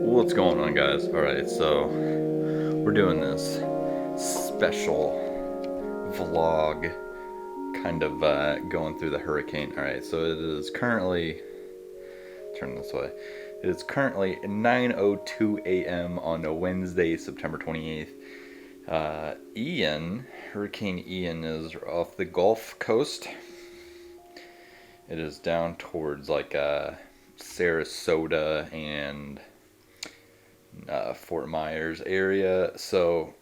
What's going on, guys? Alright, so we're doing this special vlog, kind of going through the hurricane. Alright, so it is currently, turn this way, it is currently 9:02 a.m. on a Wednesday, September 28th. Hurricane Ian is off the Gulf Coast. It is down towards like Sarasota and Fort Myers area, so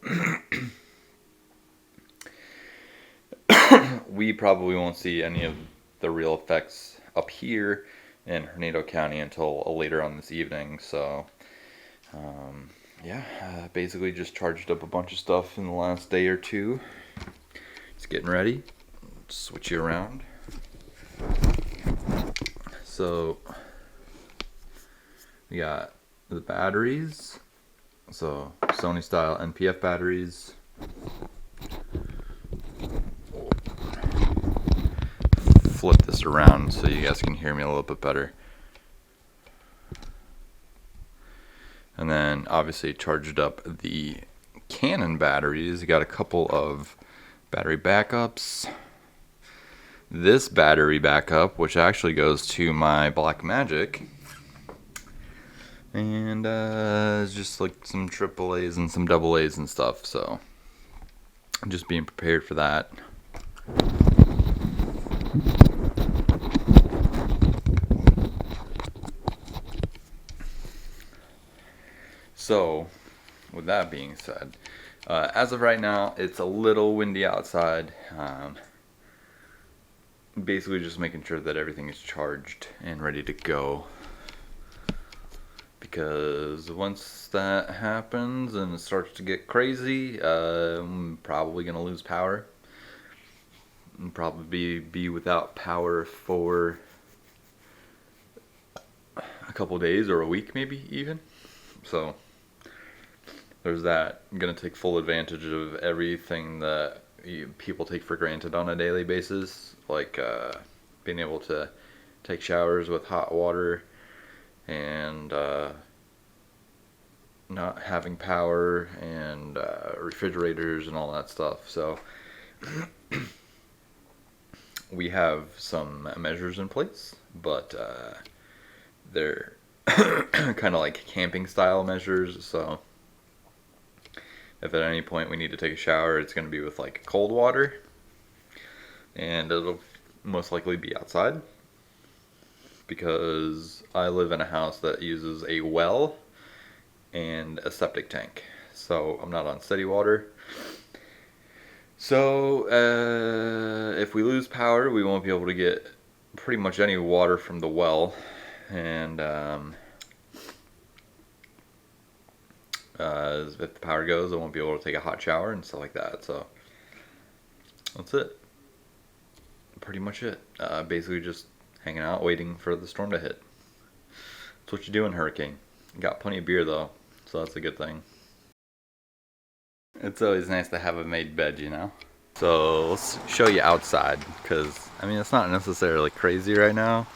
we probably won't see any of the real effects up here in Hernando County until later on this evening. So yeah, basically just charged up a bunch of stuff in the last day or two. Just getting ready. Switch you around. So we got the batteries, so Sony style NPF batteries. Flip this around so you guys can hear me a little bit better. And then obviously charged up the Canon batteries. You got a couple of battery backups. This battery backup, which actually goes to my Blackmagic. And just like some AAAs and some AA's and stuff, so I'm just being prepared for that. So, with that being said, as of right now, it's a little windy outside. Basically just making sure that everything is charged and ready to go. Because once that happens and it starts to get crazy, I'm probably going to lose power. And probably be without power for a couple days or a week, maybe even. So there's that. I'm going to take full advantage of everything that people take for granted on a daily basis, like being able to take showers with hot water, and not having power, and refrigerators and all that stuff. So we have some measures in place, but they're kind of like camping style measures. So if at any point we need to take a shower, it's going to be with like cold water, and it'll most likely be outside, because I live in a house that uses a well and a septic tank, so I'm not on city water. So if we lose power, we won't be able to get pretty much any water from the well, and if the power goes, I won't be able to take a hot shower and stuff like that. So that's it. Pretty much it. Basically just hanging out, waiting for the storm to hit. That's what you do in hurricane. Got plenty of beer though, so that's a good thing. It's always nice to have a made bed, you know? So let's show you outside, because I mean it's not necessarily crazy right now,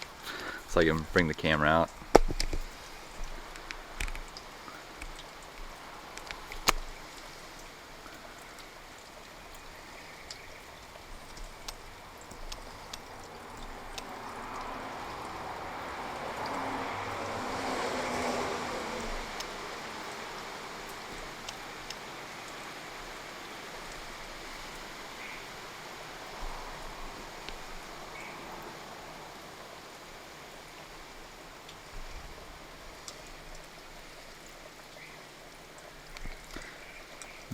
so I can bring the camera out.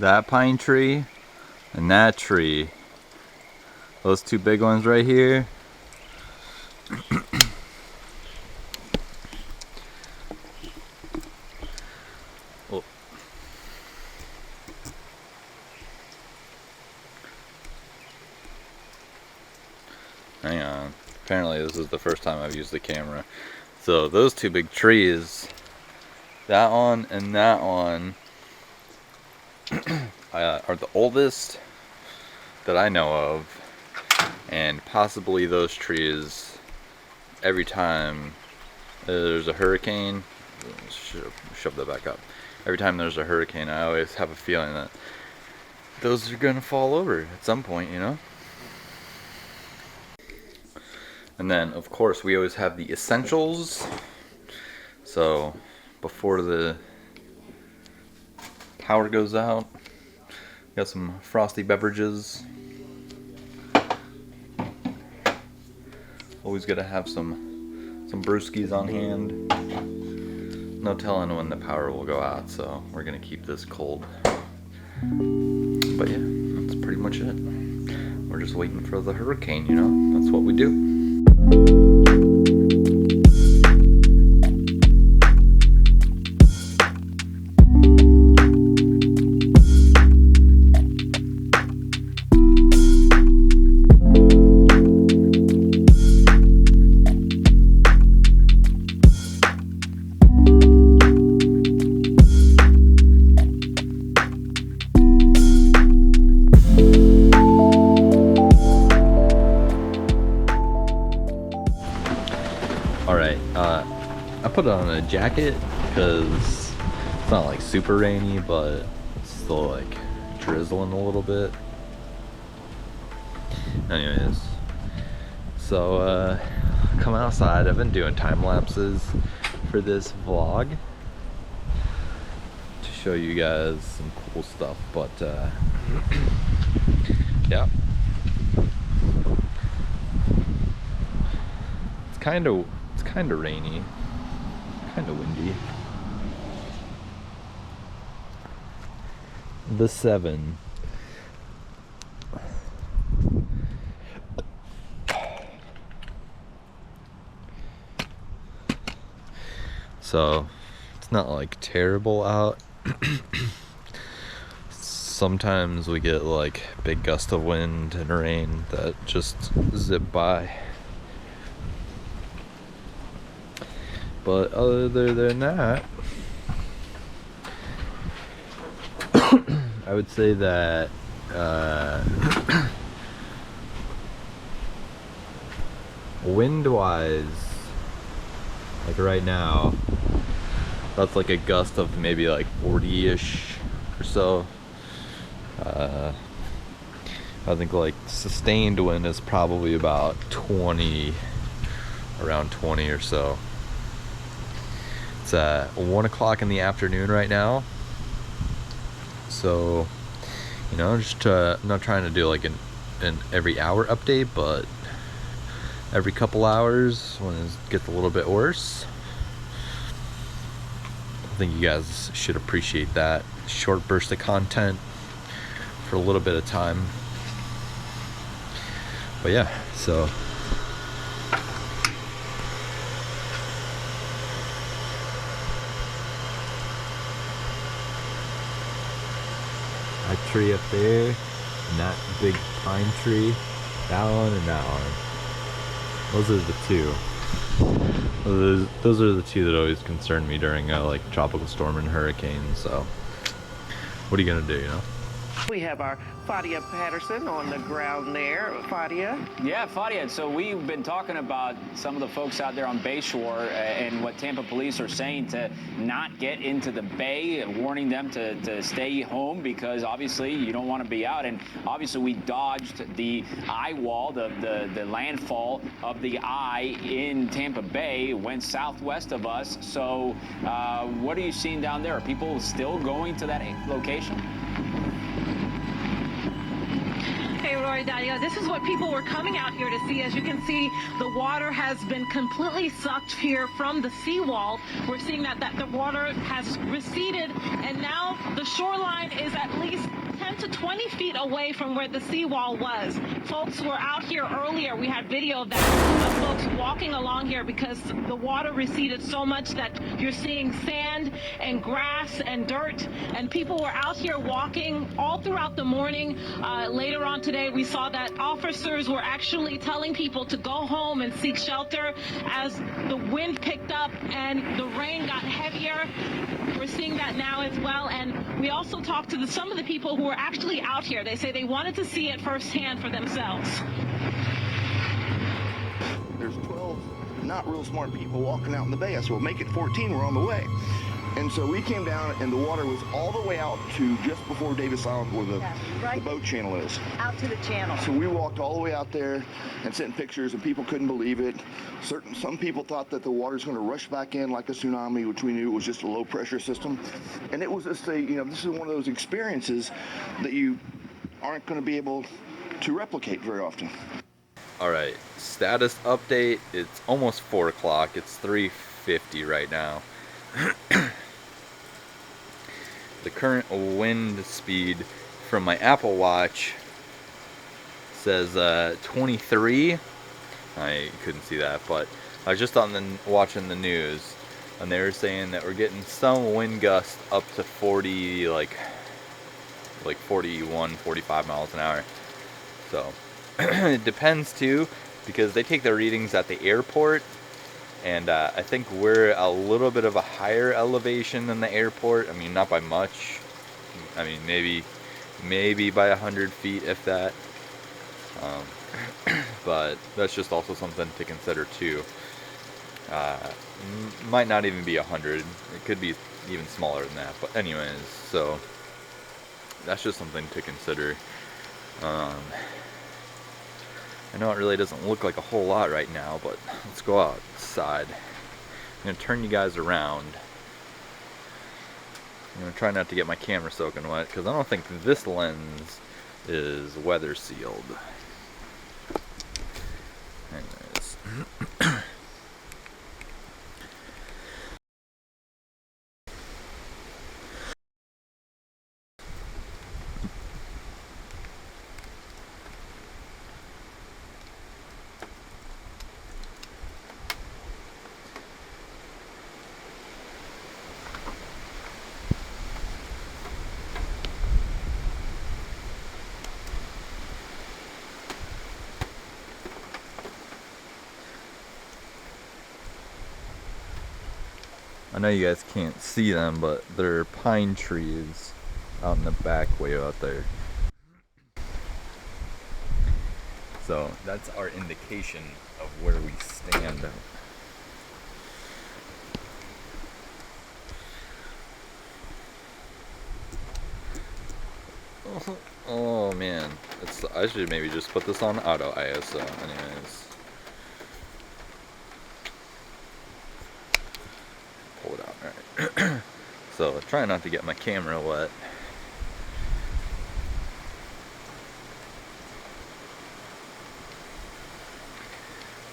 that pine tree and that tree. Those two big ones right here. Oh. Hang on. Apparently this is the first time I've used the camera. So those two big trees, that one and that one, are the oldest that I know of. And possibly those trees, every time there's a hurricane, shove that back up. Every time there's a hurricane, I always have a feeling that those are gonna fall over at some point, you know? And then, of course, we always have the essentials. So, before the power goes out, got some frosty beverages. Always gotta have some brewskis on hand. No telling when the power will go out, so we're gonna keep this cold. But yeah, that's pretty much it. We're just waiting for the hurricane, you know? That's what we do. Alright, I put on a jacket because it's not like super rainy, but it's still like drizzling a little bit. Anyways, so come outside. I've been doing time lapses for this vlog to show you guys some cool stuff, but yeah. It's kind of rainy, kind of windy. The 7. So it's not like terrible out. Sometimes we get like big gusts of wind and rain that just zip by. But other than that, I would say that wind-wise, like right now, that's like a gust of maybe like 40-ish or so. I think like sustained wind is probably about 20, around 20 or so. It's 1 o'clock in the afternoon right now, so you know, just not trying to do like an every hour update, but every couple hours when it gets a little bit worse. I think you guys should appreciate that short burst of content for a little bit of time. But yeah, so that tree up there, and that big pine tree, that one and that one. Those are the two. Those are the two that always concern me during like tropical storm and hurricane. So what are you gonna do, you know? We have our Fadia Patterson on the ground there. Fadia? Yeah, Fadia. So we've been talking about some of the folks out there on Bayshore and what Tampa police are saying to not get into the bay, warning them to stay home because obviously you don't want to be out. And obviously we dodged the eye wall, the landfall of the eye in Tampa Bay, went southwest of us. So what are you seeing down there? Are people still going to that location? Hey, Roy, Dalia, this is what people were coming out here to see. As you can see, the water has been completely sucked here from the seawall. We're seeing that the water has receded, and now the shoreline is at least 10 to 20 feet away from where the seawall was. Folks were out here earlier. We had video of that, of folks walking along here because the water receded so much that you're seeing sand and grass and dirt, and people were out here walking all throughout the morning. Later on today, we saw that officers were actually telling people to go home and seek shelter as the wind picked up and the rain got heavier. We're seeing that now as well. And we also talked to some of the people who were actually out here. They say they wanted to see it firsthand for themselves. There's 12 not real smart people walking out in the bay. I said, well, make it 14, we're on the way. And so we came down, and the water was all the way out to just before Davis Island, where the boat channel is. Out to the channel. So we walked all the way out there and sent pictures, and people couldn't believe it. Some people thought that the water's going to rush back in like a tsunami, which we knew was just a low pressure system. And it was just this is one of those experiences that you aren't going to be able to replicate very often. All right, status update. It's almost 4 o'clock. It's 3:50 right now. The current wind speed from my Apple Watch says 23. I couldn't see that, but I was just watching the news, and they were saying that we're getting some wind gusts up to 40, like 41, 45 miles an hour. So it depends too, because they take their readings at the airport. And I think we're a little bit of a higher elevation than the airport. I mean, not by much. I mean, maybe by 100 feet, if that. But that's just also something to consider too. Might not even be 100. It could be even smaller than that. But anyways, so that's just something to consider. I know it really doesn't look like a whole lot right now, but let's go outside. I'm going to turn you guys around. I'm going to try not to get my camera soaking wet, because I don't think this lens is weather sealed. Anyways. I know you guys can't see them, but there are pine trees out in the back way out there. So that's our indication of where we stand. Oh man, I should maybe just put this on auto ISO. Anyways. Pull it out, alright. So try not to get my camera wet.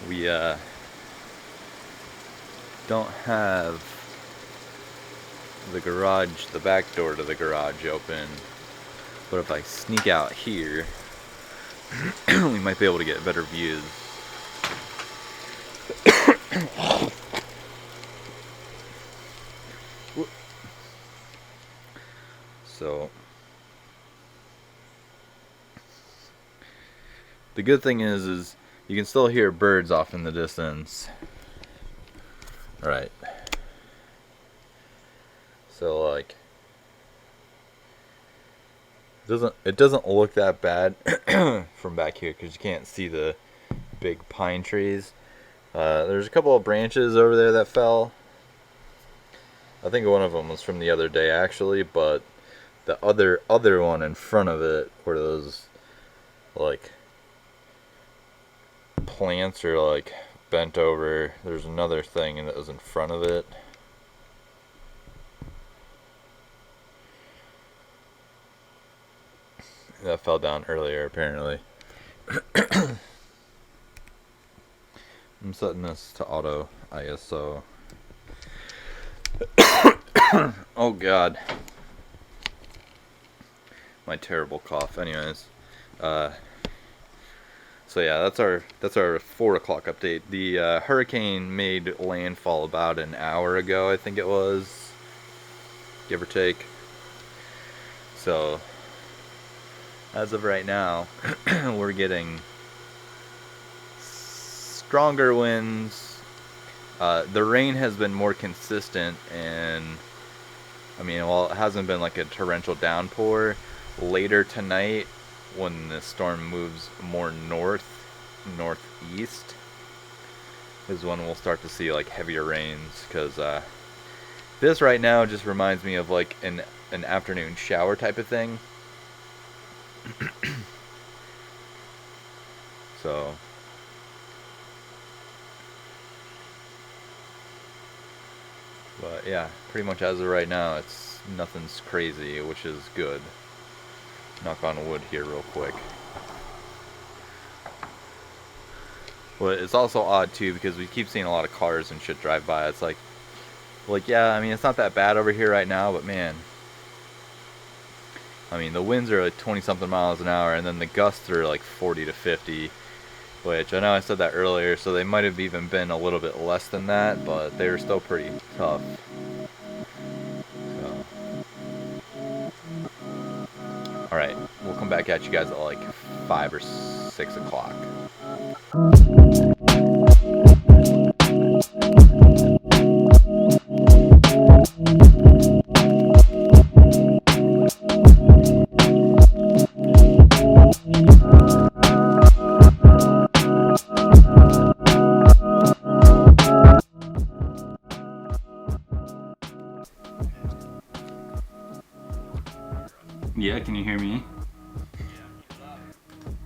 We don't have the back door to the garage open, but if I sneak out here, we might be able to get better views. So the good thing is you can still hear birds off in the distance. All right. So like it doesn't look that bad from back here because you can't see the big pine trees. There's a couple of branches over there that fell. I think one of them was from the other day actually, but the other one in front of it where those like plants are like bent over, there's another thing that was in front of it. that fell down earlier, apparently. I'm setting this to auto ISO. Oh God, my terrible cough. Anyways, so yeah, that's our 4 o'clock update. The hurricane made landfall about an hour ago, I think it was, give or take. So as of right now, we're getting stronger winds. The rain has been more consistent, and I mean, while it hasn't been like a torrential downpour, later tonight when the storm moves more northeast is when we'll start to see like heavier rains, because this right now just reminds me of like an afternoon shower type of thing. So but yeah, pretty much as of right now, it's nothing's crazy, which is good. Knock on wood here real quick. But it's also odd too, because we keep seeing a lot of cars and shit drive by. It's like yeah, I mean, it's not that bad over here right now, but man, I mean, the winds are like 20 something miles an hour, and then the gusts are like 40 to 50, which I know I said that earlier, so they might have even been a little bit less than that, but they were still pretty tough. So, alright, we'll come back at you guys at like 5 or 6 o'clock. Yeah, can you hear me?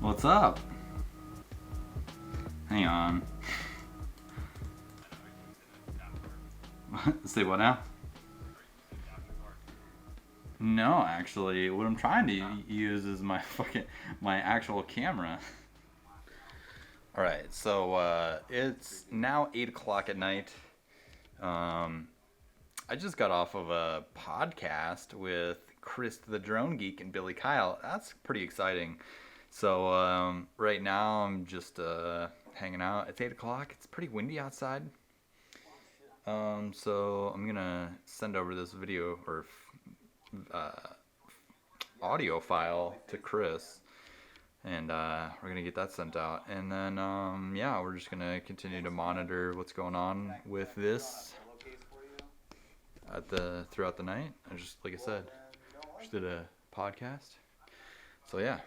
What's up? Hang on. Say what now? No, actually, what I'm trying to use is my actual camera. Alright, so it's now 8 o'clock at night. I just got off of a podcast with Chris the Drone Geek and Billy Kyle. That's pretty exciting. So right now I'm just hanging out. It's 8 o'clock. It's pretty windy outside. So I'm gonna send over this video or audio file to Chris, and we're gonna get that sent out, and then yeah, we're just gonna continue to monitor what's going on with this throughout the night. I just, like I said, just did a podcast, so yeah.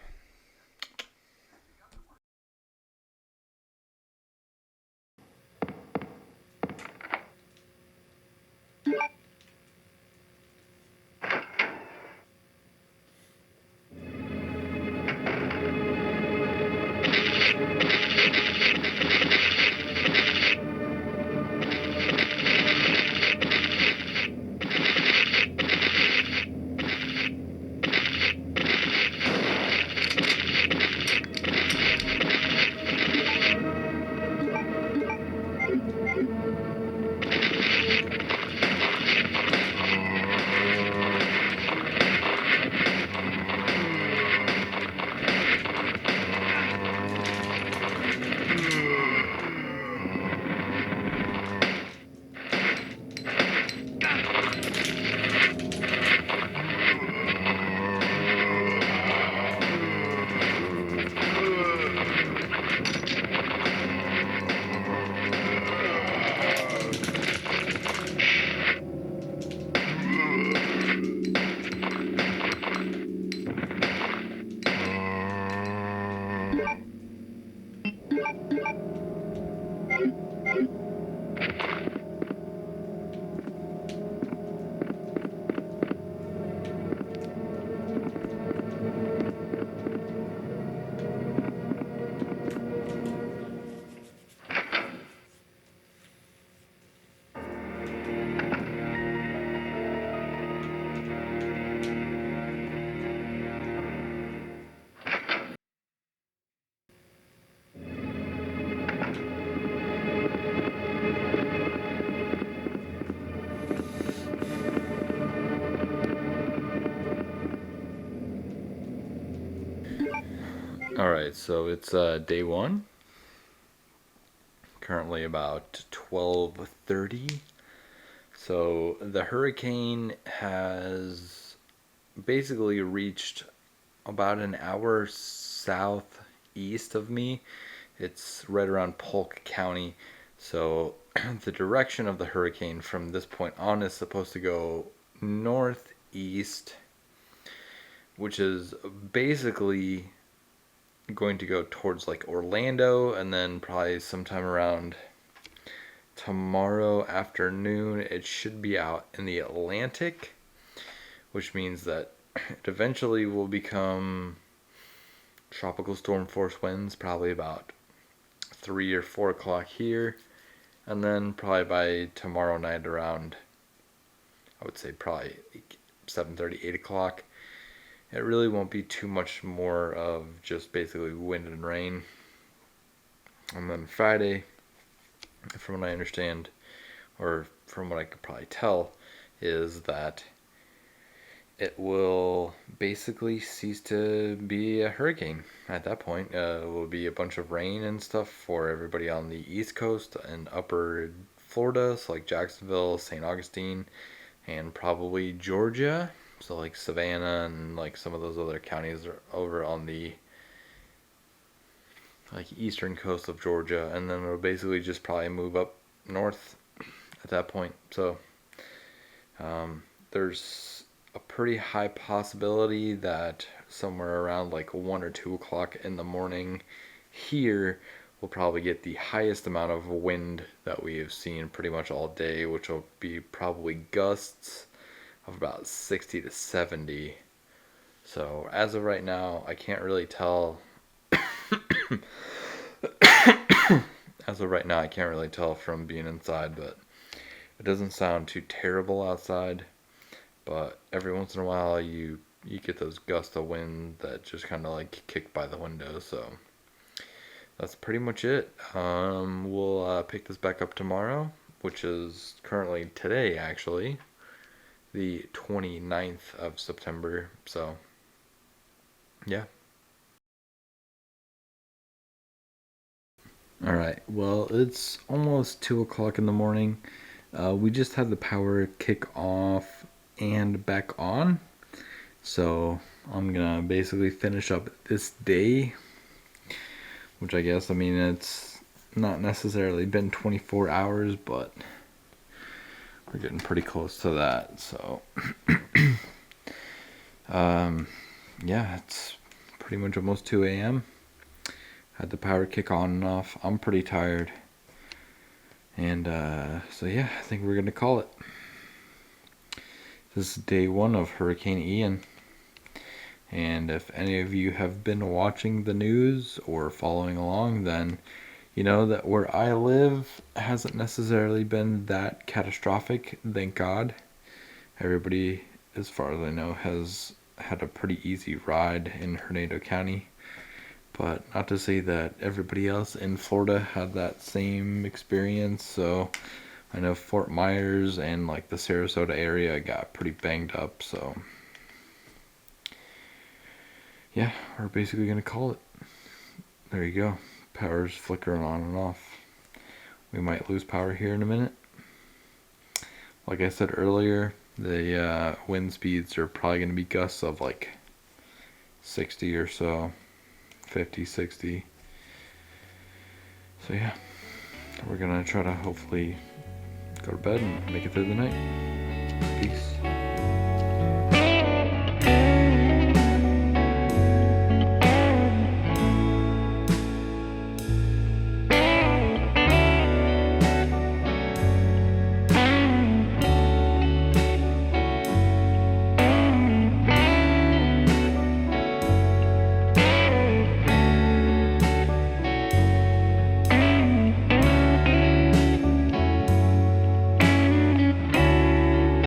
Alright, so it's day one. Currently about 12:30. So the hurricane has basically reached about an hour southeast of me. It's right around Polk County. So the direction of the hurricane from this point on is supposed to go northeast, which is basically going to go towards like Orlando, and then probably sometime around tomorrow afternoon it should be out in the Atlantic, which means that it eventually will become tropical storm force winds, probably about 3 or 4 o'clock here, and then probably by tomorrow night around, I would say probably 7:30, 8 o'clock, it really won't be too much more of just basically wind and rain. And then Friday, from what I understand, or from what I could probably tell, is that it will basically cease to be a hurricane at that point. It will be a bunch of rain and stuff for everybody on the East Coast and upper Florida, so like Jacksonville, St. Augustine, and probably Georgia. So like Savannah and like some of those other counties are over on the like eastern coast of Georgia, and then it'll basically just probably move up north at that point. So there's a pretty high possibility that somewhere around like 1 or 2 o'clock in the morning here we'll probably get the highest amount of wind that we have seen pretty much all day, which will be probably gusts of about 60 to 70. So as of right now, I can't really tell. As of right now, I can't really tell from being inside, but it doesn't sound too terrible outside. But every once in a while, you get those gusts of wind that just kind of like kick by the window. So that's pretty much it. We'll pick this back up tomorrow, which is currently today, actually, the 29th of September. So yeah. Alright, well, it's almost 2 o'clock in the morning. We just had the power kick off and back on. So I'm gonna basically finish up this day, which I guess, I mean, it's not necessarily been 24 hours, but we're getting pretty close to that. So yeah, it's pretty much almost 2 a.m. Had the power kick on and off. I'm pretty tired. And so yeah, I think we're gonna call it. This is day one of Hurricane Ian. And if any of you have been watching the news or following along, then you know that where I live hasn't necessarily been that catastrophic, thank God. Everybody, as far as I know, has had a pretty easy ride in Hernando County. But not to say that everybody else in Florida had that same experience. So I know Fort Myers and like the Sarasota area got pretty banged up. So yeah, we're basically gonna call it. There you go. Power's flickering on and off. We might lose power here in a minute. Like I said earlier, the wind speeds are probably gonna be gusts of like 60 or so. 50, 60. So yeah, we're gonna try to hopefully go to bed and make it through the night. Peace.